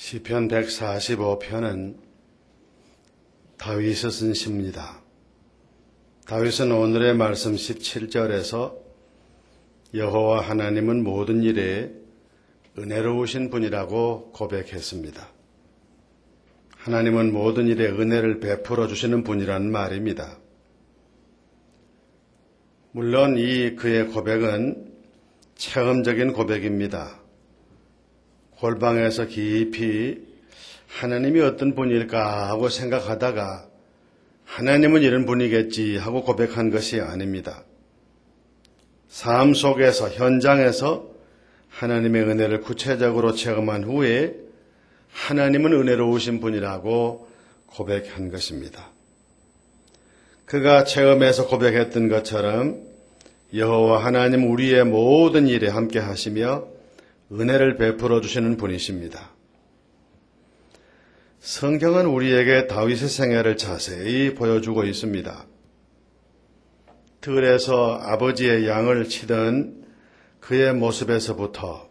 시편 145편은 다윗이 쓴 시입니다. 다윗은 오늘의 말씀 17절에서 여호와 하나님은 모든 일에 은혜로우신 분이라고 고백했습니다. 하나님은 모든 일에 은혜를 베풀어 주시는 분이라는 말입니다. 물론 이 그의 고백은 체험적인 고백입니다. 골방에서 깊이 하나님이 어떤 분일까 하고 생각하다가 하나님은 이런 분이겠지 하고 고백한 것이 아닙니다. 삶 속에서 현장에서 하나님의 은혜를 구체적으로 체험한 후에 하나님은 은혜로우신 분이라고 고백한 것입니다. 그가 체험해서 고백했던 것처럼 여호와 하나님 우리의 모든 일에 함께 하시며 은혜를 베풀어 주시는 분이십니다. 성경은 우리에게 다윗의 생애를 자세히 보여주고 있습니다. 들에서 아버지의 양을 치던 그의 모습에서부터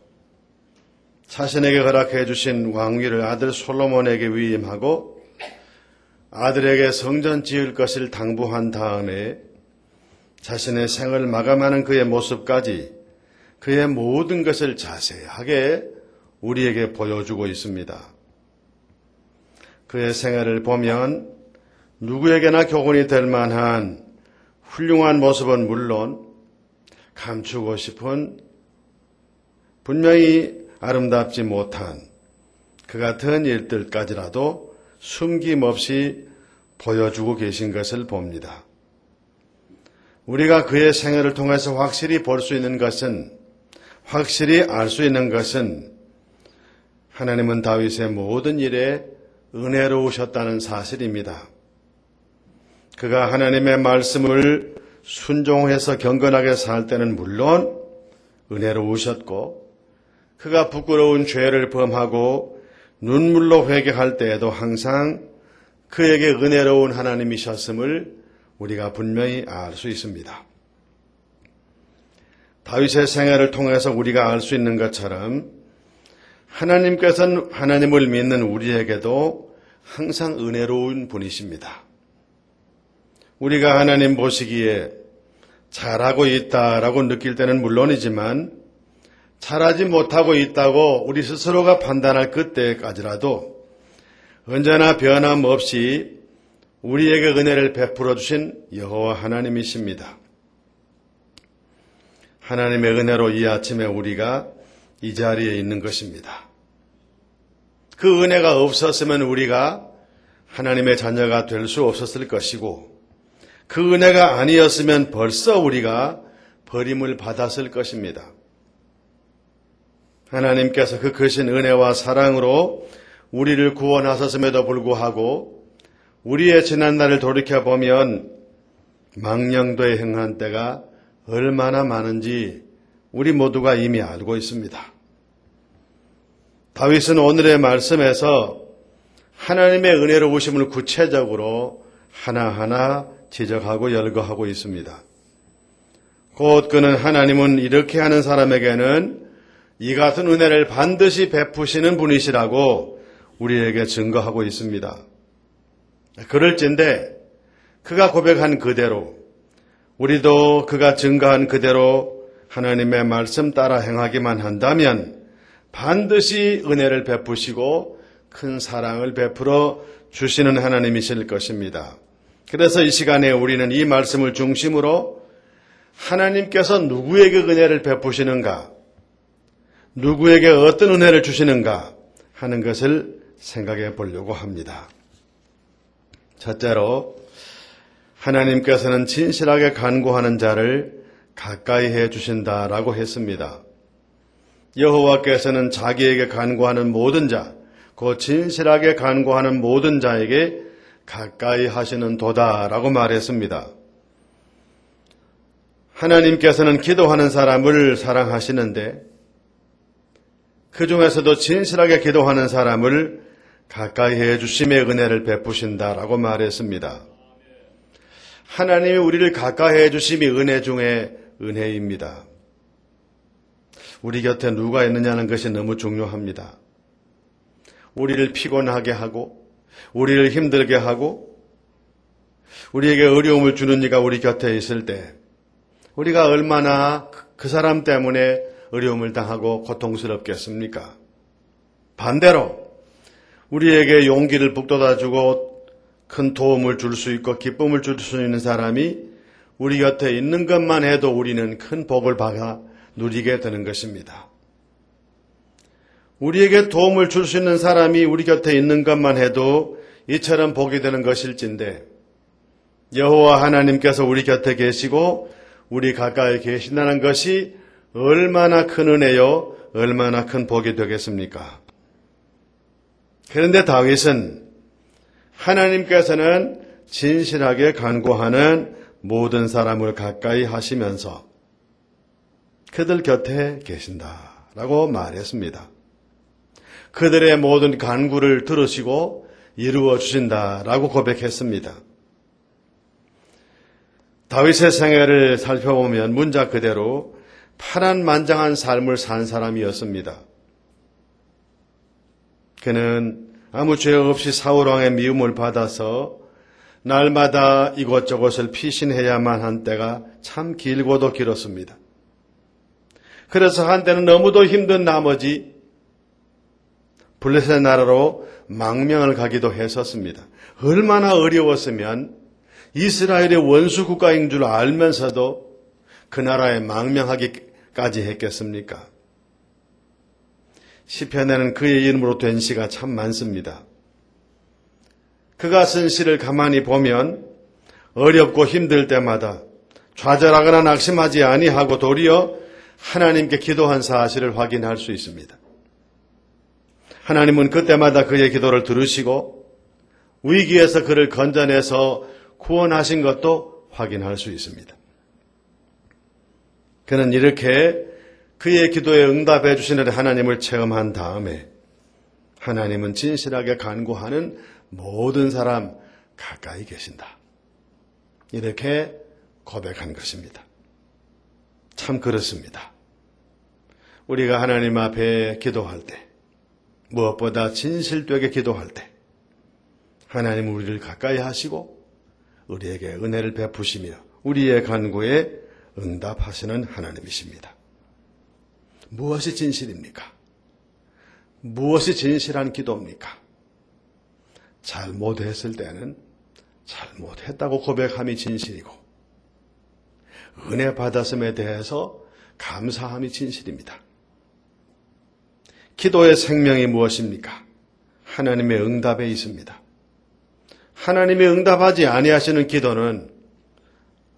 자신에게 허락해 주신 왕위를 아들 솔로몬에게 위임하고 아들에게 성전 지을 것을 당부한 다음에 자신의 생을 마감하는 그의 모습까지 그의 모든 것을 자세하게 우리에게 보여주고 있습니다. 그의 생애를 보면 누구에게나 교훈이 될 만한 훌륭한 모습은 물론 감추고 싶은 분명히 아름답지 못한 그 같은 일들까지라도 숨김없이 보여주고 계신 것을 봅니다. 우리가 그의 생애를 통해서 확실히 볼 수 있는 것은 확실히 알 수 있는 것은 하나님은 다윗의 모든 일에 은혜로우셨다는 사실입니다. 그가 하나님의 말씀을 순종해서 경건하게 살 때는 물론 은혜로우셨고 그가 부끄러운 죄를 범하고 눈물로 회개할 때에도 항상 그에게 은혜로운 하나님이셨음을 우리가 분명히 알 수 있습니다. 다윗의 생애를 통해서 우리가 알 수 있는 것처럼 하나님께서는 하나님을 믿는 우리에게도 항상 은혜로운 분이십니다. 우리가 하나님 보시기에 잘하고 있다라고 느낄 때는 물론이지만 잘하지 못하고 있다고 우리 스스로가 판단할 그때까지라도 언제나 변함없이 우리에게 은혜를 베풀어 주신 여호와 하나님이십니다. 하나님의 은혜로 이 아침에 우리가 이 자리에 있는 것입니다. 그 은혜가 없었으면 우리가 하나님의 자녀가 될 수 없었을 것이고 그 은혜가 아니었으면 벌써 우리가 버림을 받았을 것입니다. 하나님께서 그 크신 은혜와 사랑으로 우리를 구원하셨음에도 불구하고 우리의 지난날을 돌이켜보면 망령도에 행한 때가 얼마나 많은지 우리 모두가 이미 알고 있습니다. 다윗은 오늘의 말씀에서 하나님의 은혜로우심을 구체적으로 하나하나 지적하고 열거하고 있습니다. 곧 그는 하나님은 이렇게 하는 사람에게는 이 같은 은혜를 반드시 베푸시는 분이시라고 우리에게 증거하고 있습니다. 그럴진데 그가 고백한 그대로 우리도 그가 증거한 그대로 하나님의 말씀 따라 행하기만 한다면 반드시 은혜를 베푸시고 큰 사랑을 베풀어 주시는 하나님이실 것입니다. 그래서 이 시간에 우리는 이 말씀을 중심으로 하나님께서 누구에게 은혜를 베푸시는가, 누구에게 어떤 은혜를 주시는가 하는 것을 생각해 보려고 합니다. 첫째로 하나님께서는 진실하게 간구하는 자를 가까이 해 주신다라고 했습니다. 여호와께서는 자기에게 간구하는 모든 자, 곧 진실하게 간구하는 모든 자에게 가까이 하시는 도다라고 말했습니다. 하나님께서는 기도하는 사람을 사랑하시는데 그 중에서도 진실하게 기도하는 사람을 가까이 해 주심의 은혜를 베푸신다라고 말했습니다. 하나님이 우리를 가까이 해 주심이 은혜 중에 은혜입니다. 우리 곁에 누가 있느냐는 것이 너무 중요합니다. 우리를 피곤하게 하고 우리를 힘들게 하고 우리에게 어려움을 주는 이가 우리 곁에 있을 때 우리가 얼마나 그 사람 때문에 어려움을 당하고 고통스럽겠습니까? 반대로 우리에게 용기를 북돋아주고 큰 도움을 줄 수 있고 기쁨을 줄 수 있는 사람이 우리 곁에 있는 것만 해도 우리는 큰 복을 받아 누리게 되는 것입니다. 우리에게 도움을 줄 수 있는 사람이 우리 곁에 있는 것만 해도 이처럼 복이 되는 것일진데 여호와 하나님께서 우리 곁에 계시고 우리 가까이 계신다는 것이 얼마나 큰 은혜요, 얼마나 큰 복이 되겠습니까? 그런데 다윗은 하나님께서는 진실하게 간구하는 모든 사람을 가까이 하시면서 그들 곁에 계신다라고 말했습니다. 그들의 모든 간구를 들으시고 이루어 주신다라고 고백했습니다. 다윗의 생애를 살펴보면 문자 그대로 파란만장한 삶을 산 사람이었습니다. 그는 아무 죄 없이 사울왕의 미움을 받아서 날마다 이곳저곳을 피신해야만 한 때가 참 길고도 길었습니다. 그래서 한때는 너무도 힘든 나머지 블레셋 나라로 망명을 가기도 했었습니다. 얼마나 어려웠으면 이스라엘의 원수 국가인 줄 알면서도 그 나라에 망명하기까지 했겠습니까? 시편에는 그의 이름으로 된 시가 참 많습니다. 그가 쓴 시를 가만히 보면 어렵고 힘들 때마다 좌절하거나 낙심하지 아니하고 도리어 하나님께 기도한 사실을 확인할 수 있습니다. 하나님은 그때마다 그의 기도를 들으시고 위기에서 그를 건져내서 구원하신 것도 확인할 수 있습니다. 그는 이렇게 그의 기도에 응답해 주시는 하나님을 체험한 다음에 하나님은 진실하게 간구하는 모든 사람 가까이 계신다. 이렇게 고백한 것입니다. 참 그렇습니다. 우리가 하나님 앞에 기도할 때, 무엇보다 진실되게 기도할 때 하나님은 우리를 가까이 하시고 우리에게 은혜를 베푸시며 우리의 간구에 응답하시는 하나님이십니다. 무엇이 진실입니까? 무엇이 진실한 기도입니까? 잘못했을 때는 잘못했다고 고백함이 진실이고 은혜 받았음에 대해서 감사함이 진실입니다. 기도의 생명이 무엇입니까? 하나님의 응답에 있습니다. 하나님이 응답하지 아니하시는 기도는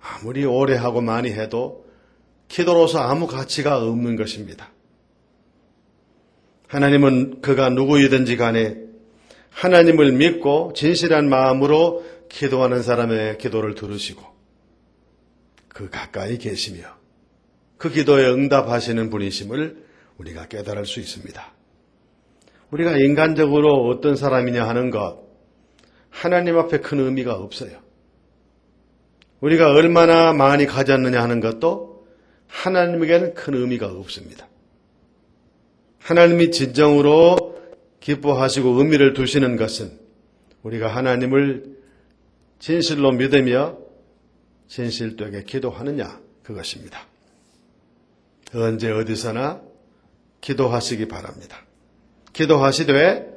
아무리 오래 하고 많이 해도 기도로서 아무 가치가 없는 것입니다. 하나님은 그가 누구이든지 간에 하나님을 믿고 진실한 마음으로 기도하는 사람의 기도를 들으시고 그 가까이 계시며 그 기도에 응답하시는 분이심을 우리가 깨달을 수 있습니다. 우리가 인간적으로 어떤 사람이냐 하는 것 하나님 앞에 큰 의미가 없어요. 우리가 얼마나 많이 가졌느냐 하는 것도 하나님에게는 큰 의미가 없습니다. 하나님이 진정으로 기뻐하시고 의미를 두시는 것은 우리가 하나님을 진실로 믿으며 진실되게 기도하느냐 그것입니다. 언제 어디서나 기도하시기 바랍니다. 기도하시되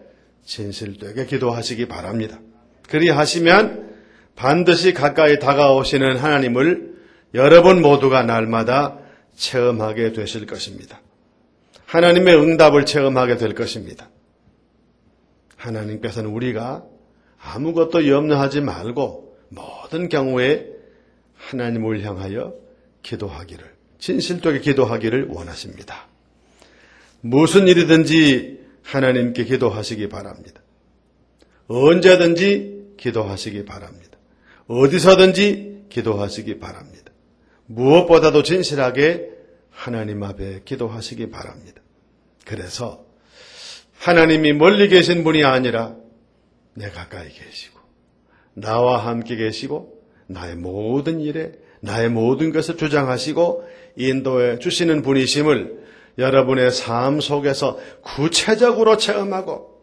진실되게 기도하시기 바랍니다. 그리하시면 반드시 가까이 다가오시는 하나님을 여러분 모두가 날마다 체험하게 되실 것입니다. 하나님의 응답을 체험하게 될 것입니다. 하나님께서는 우리가 아무것도 염려하지 말고 모든 경우에 하나님을 향하여 기도하기를, 진실되게 기도하기를 원하십니다. 무슨 일이든지 하나님께 기도하시기 바랍니다. 언제든지 기도하시기 바랍니다. 어디서든지 기도하시기 바랍니다. 무엇보다도 진실하게 하나님 앞에 기도하시기 바랍니다. 그래서 하나님이 멀리 계신 분이 아니라 내 가까이 계시고 나와 함께 계시고 나의 모든 일에 나의 모든 것을 주장하시고 인도해 주시는 분이심을 여러분의 삶 속에서 구체적으로 체험하고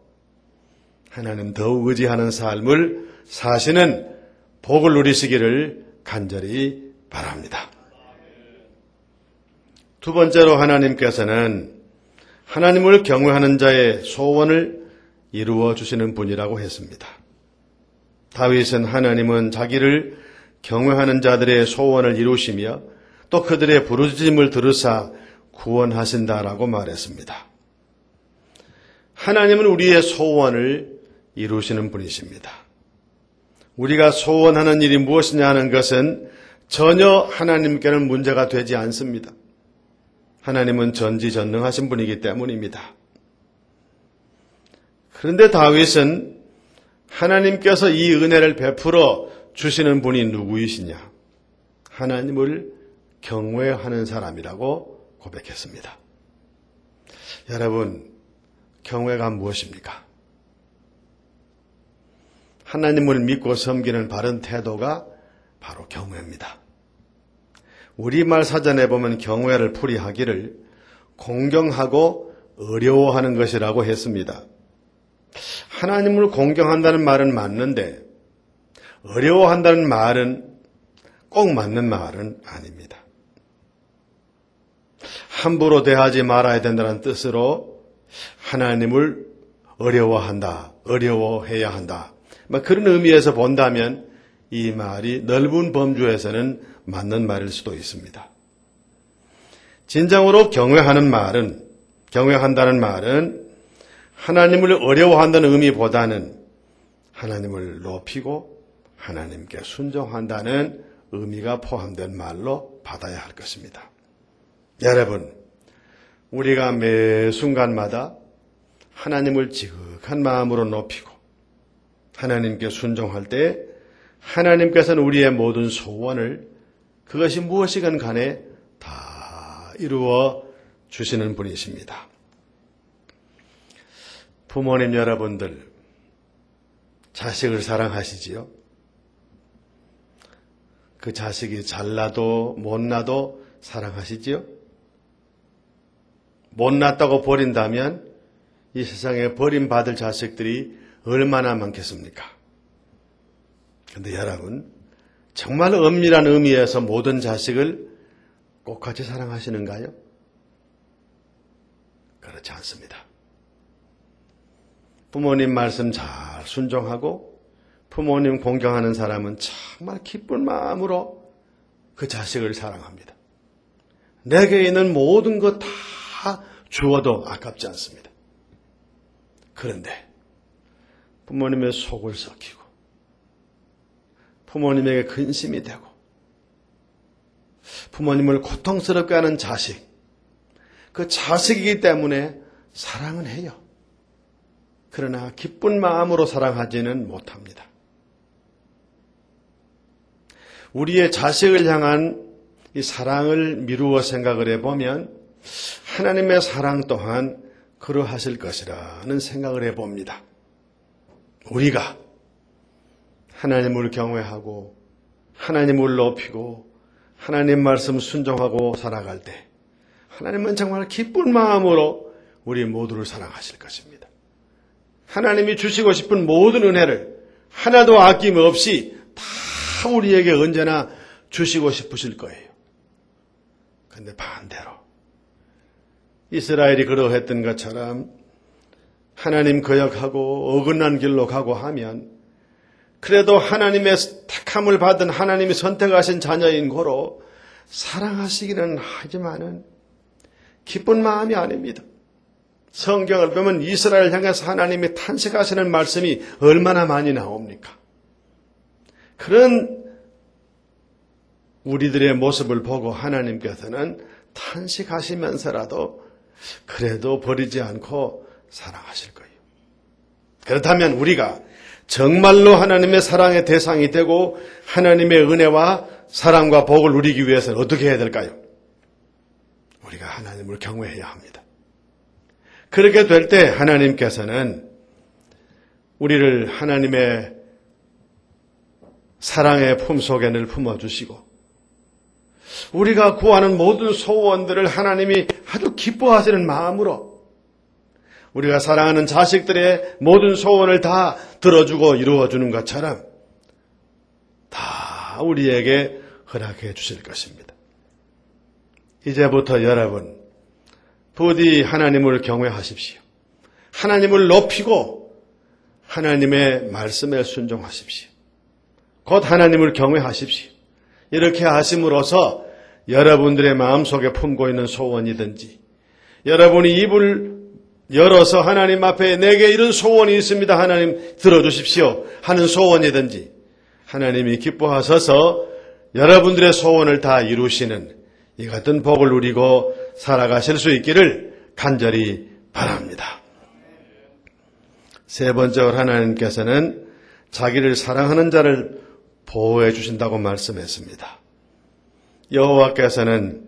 하나님 더욱 의지하는 삶을 사시는 복을 누리시기를 간절히 바랍니다. 두 번째로 하나님께서는 하나님을 경외하는 자의 소원을 이루어 주시는 분이라고 했습니다. 다윗은 하나님은 자기를 경외하는 자들의 소원을 이루시며 또 그들의 부르짖음을 들으사 구원하신다라고 말했습니다. 하나님은 우리의 소원을 이루시는 분이십니다. 우리가 소원하는 일이 무엇이냐 하는 것은 전혀 하나님께는 문제가 되지 않습니다. 하나님은 전지전능하신 분이기 때문입니다. 그런데 다윗은 하나님께서 이 은혜를 베풀어 주시는 분이 누구이시냐? 하나님을 경외하는 사람이라고 고백했습니다. 여러분, 경외가 무엇입니까? 하나님을 믿고 섬기는 바른 태도가 바로 경외입니다. 우리말 사전에 보면 경외를 풀이하기를 공경하고 어려워하는 것이라고 했습니다. 하나님을 공경한다는 말은 맞는데 어려워한다는 말은 꼭 맞는 말은 아닙니다. 함부로 대하지 말아야 된다는 뜻으로 하나님을 어려워한다, 어려워해야 한다. 그런 의미에서 본다면 이 말이 넓은 범주에서는 맞는 말일 수도 있습니다. 진정으로 경외한다는 말은 하나님을 어려워한다는 의미보다는 하나님을 높이고 하나님께 순종한다는 의미가 포함된 말로 받아야 할 것입니다. 여러분, 우리가 매 순간마다 하나님을 지극한 마음으로 높이고 하나님께 순종할 때 하나님께서는 우리의 모든 소원을 그것이 무엇이건 간에 다 이루어 주시는 분이십니다. 부모님 여러분들, 자식을 사랑하시지요? 그 자식이 잘나도 못나도 사랑하시지요? 못났다고 버린다면 이 세상에 버림받을 자식들이 얼마나 많겠습니까? 그런데 여러분, 정말 엄밀한 의미에서 모든 자식을 똑같이 사랑하시는가요? 그렇지 않습니다. 부모님 말씀 잘 순종하고 부모님 공경하는 사람은 정말 기쁜 마음으로 그 자식을 사랑합니다. 내게 있는 모든 것 다 주어도 아깝지 않습니다. 그런데 부모님의 속을 썩히고 부모님에게 근심이 되고 부모님을 고통스럽게 하는 자식, 그 자식이기 때문에 사랑은 해요. 그러나 기쁜 마음으로 사랑하지는 못합니다. 우리의 자식을 향한 이 사랑을 미루어 생각을 해보면 하나님의 사랑 또한 그러하실 것이라는 생각을 해봅니다. 우리가 하나님을 경외하고 하나님을 높이고 하나님 말씀 순종하고 살아갈 때 하나님은 정말 기쁜 마음으로 우리 모두를 사랑하실 것입니다. 하나님이 주시고 싶은 모든 은혜를 하나도 아낌없이 다 우리에게 언제나 주시고 싶으실 거예요. 그런데 반대로 이스라엘이 그러했던 것처럼 하나님 거역하고 어긋난 길로 가고 하면 그래도 하나님의 택함을 받은 하나님이 선택하신 자녀인 고로 사랑하시기는 하지만은 기쁜 마음이 아닙니다. 성경을 보면 이스라엘 향해서 하나님이 탄식하시는 말씀이 얼마나 많이 나옵니까? 그런 우리들의 모습을 보고 하나님께서는 탄식하시면서라도 그래도 버리지 않고 사랑하실 거예요. 그렇다면 우리가 정말로 하나님의 사랑의 대상이 되고 하나님의 은혜와 사랑과 복을 누리기 위해서는 어떻게 해야 될까요? 우리가 하나님을 경외해야 합니다. 그렇게 될 때 하나님께서는 우리를 하나님의 사랑의 품속에 늘 품어주시고 우리가 구하는 모든 소원들을 하나님이 아주 기뻐하시는 마음으로 우리가 사랑하는 자식들의 모든 소원을 다 들어주고 이루어주는 것처럼 다 우리에게 허락해 주실 것입니다. 이제부터 여러분 부디 하나님을 경외하십시오. 하나님을 높이고 하나님의 말씀에 순종하십시오. 곧 하나님을 경외하십시오. 이렇게 하심으로써 여러분들의 마음속에 품고 있는 소원이든지 여러분이 입을 열어서 하나님 앞에 내게 이런 소원이 있습니다. 하나님 들어주십시오 하는 소원이든지 하나님이 기뻐하셔서 여러분들의 소원을 다 이루시는 이 같은 복을 누리고 살아가실 수 있기를 간절히 바랍니다. 세 번째로 하나님께서는 자기를 사랑하는 자를 보호해 주신다고 말씀했습니다. 여호와께서는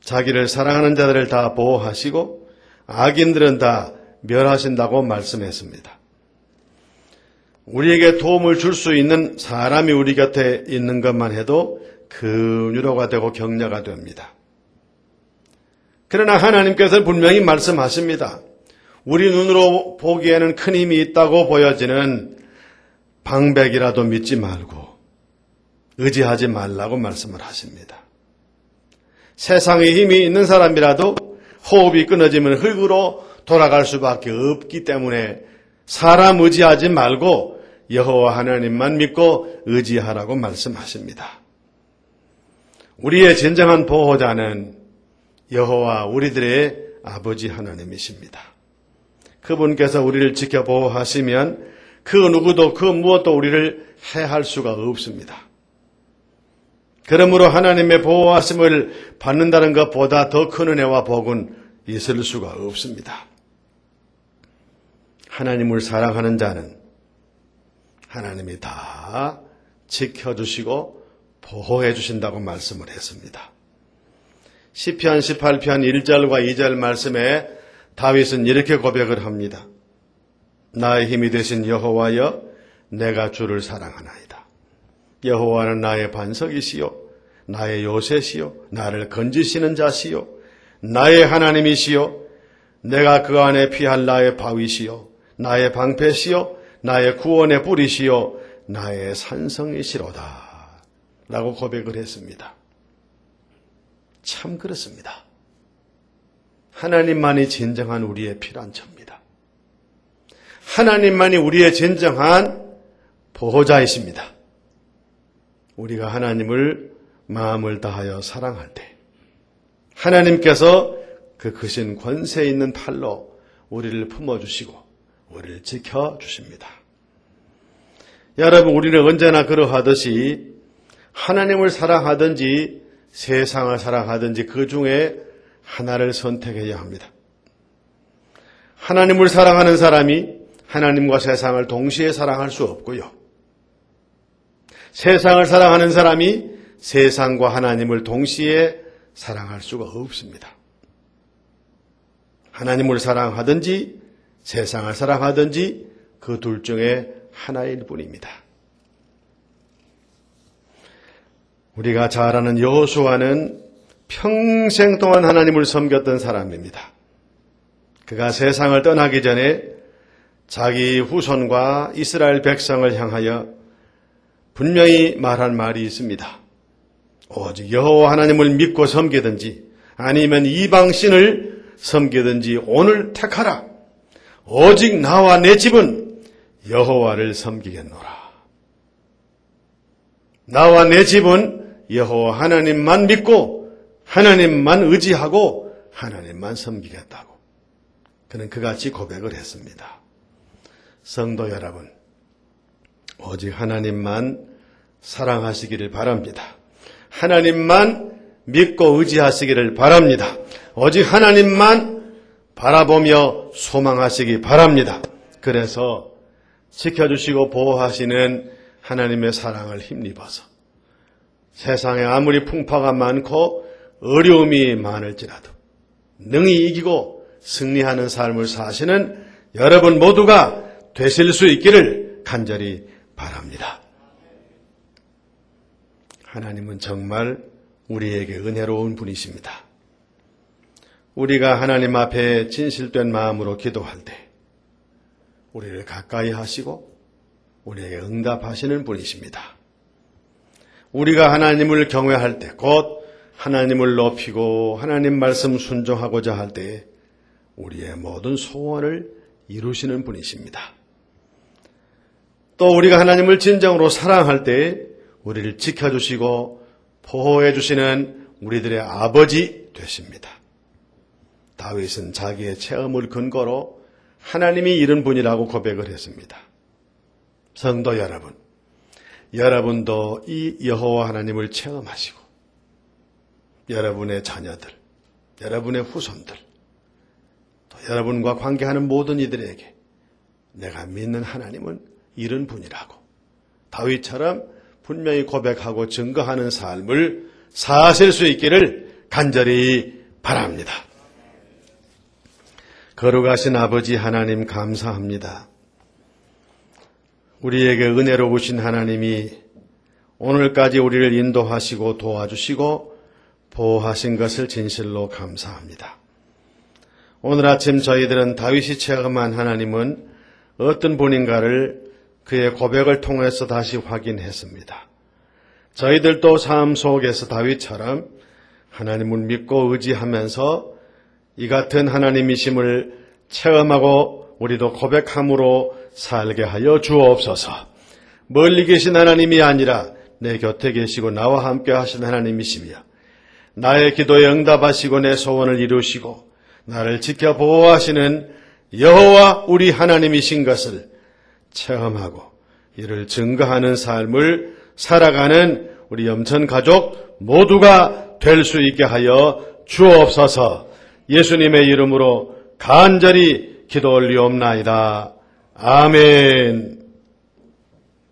자기를 사랑하는 자들을 다 보호하시고 악인들은 다 멸하신다고 말씀했습니다. 우리에게 도움을 줄 수 있는 사람이 우리 곁에 있는 것만 해도 큰 위로가 되고 격려가 됩니다. 그러나 하나님께서는 분명히 말씀하십니다. 우리 눈으로 보기에는 큰 힘이 있다고 보여지는 방백이라도 믿지 말고 의지하지 말라고 말씀을 하십니다. 세상에 힘이 있는 사람이라도 호흡이 끊어지면 흙으로 돌아갈 수밖에 없기 때문에 사람 의지하지 말고 여호와 하나님만 믿고 의지하라고 말씀하십니다. 우리의 진정한 보호자는 여호와 우리들의 아버지 하나님이십니다. 그분께서 우리를 지켜 보호하시면 그 누구도 그 무엇도 우리를 해할 수가 없습니다. 그러므로 하나님의 보호하심을 받는다는 것보다 더 큰 은혜와 복은 있을 수가 없습니다. 하나님을 사랑하는 자는 하나님이 다 지켜주시고 보호해 주신다고 말씀을 했습니다. 시편 18편 1절과 2절 말씀에 다윗은 이렇게 고백을 합니다. 나의 힘이 되신 여호와여 내가 주를 사랑하나이다. 여호와는 나의 반석이시요 나의 요새시요 나를 건지시는 자시요 나의 하나님이시요 내가 그 안에 피할 나의 바위시요 나의 방패시요 나의 구원의 뿌리시요 나의 산성이시로다 라고 고백을 했습니다. 참 그렇습니다. 하나님만이 진정한 우리의 피난처입니다. 하나님만이 우리의 진정한 보호자이십니다. 우리가 하나님을 마음을 다하여 사랑할 때 하나님께서 그 크신 권세 있는 팔로 우리를 품어주시고 우리를 지켜주십니다. 여러분 우리는 언제나 그러하듯이 하나님을 사랑하든지 세상을 사랑하든지 그 중에 하나를 선택해야 합니다. 하나님을 사랑하는 사람이 하나님과 세상을 동시에 사랑할 수 없고요. 세상을 사랑하는 사람이 세상과 하나님을 동시에 사랑할 수가 없습니다. 하나님을 사랑하든지 세상을 사랑하든지 그 둘 중에 하나일 뿐입니다. 우리가 잘 아는 여호수아는 평생 동안 하나님을 섬겼던 사람입니다. 그가 세상을 떠나기 전에 자기 후손과 이스라엘 백성을 향하여 분명히 말한 말이 있습니다. 오직 여호와 하나님을 믿고 섬기든지 아니면 이방신을 섬기든지 오늘 택하라. 오직 나와 내 집은 여호와를 섬기겠노라. 나와 내 집은 여호와 하나님만 믿고 하나님만 의지하고 하나님만 섬기겠다고 그는 그같이 고백을 했습니다. 성도 여러분, 오직 하나님만 사랑하시기를 바랍니다. 하나님만 믿고 의지하시기를 바랍니다. 오직 하나님만 바라보며 소망하시기 바랍니다. 그래서 지켜주시고 보호하시는 하나님의 사랑을 힘입어서 세상에 아무리 풍파가 많고 어려움이 많을지라도 능히 이기고 승리하는 삶을 사시는 여러분 모두가 되실 수 있기를 간절히 바랍니다. 하나님은 정말 우리에게 은혜로운 분이십니다. 우리가 하나님 앞에 진실된 마음으로 기도할 때 우리를 가까이 하시고 우리에게 응답하시는 분이십니다. 우리가 하나님을 경외할 때, 곧 하나님을 높이고 하나님 말씀 순종하고자 할 때 우리의 모든 소원을 이루시는 분이십니다. 또 우리가 하나님을 진정으로 사랑할 때 우리를 지켜주시고 보호해 주시는 우리들의 아버지 되십니다. 다윗은 자기의 체험을 근거로 하나님이 이른 분이라고 고백을 했습니다. 성도 여러분, 여러분도 이 여호와 하나님을 체험하시고 여러분의 자녀들, 여러분의 후손들, 또 여러분과 관계하는 모든 이들에게 내가 믿는 하나님은 이른 분이라고 다윗처럼 분명히 고백하고 증거하는 삶을 사실 수 있기를 간절히 바랍니다. 거룩하신 아버지 하나님 감사합니다. 우리에게 은혜로우신 하나님이 오늘까지 우리를 인도하시고 도와주시고 보호하신 것을 진실로 감사합니다. 오늘 아침 저희들은 다윗이 체험한 하나님은 어떤 분인가를 그의 고백을 통해서 다시 확인했습니다. 저희들도 삶 속에서 다윗처럼 하나님을 믿고 의지하면서 이 같은 하나님이심을 체험하고 우리도 고백함으로 살게 하여 주옵소서. 멀리 계신 하나님이 아니라 내 곁에 계시고 나와 함께 하신 하나님이시며 나의 기도에 응답하시고 내 소원을 이루시고 나를 지켜 보호하시는 여호와 우리 하나님이신 것을 체험하고 이를 증거하는 삶을 살아가는 우리 염천 가족 모두가 될 수 있게 하여 주옵소서. 예수님의 이름으로 간절히 기도 올리옵나이다. 아멘.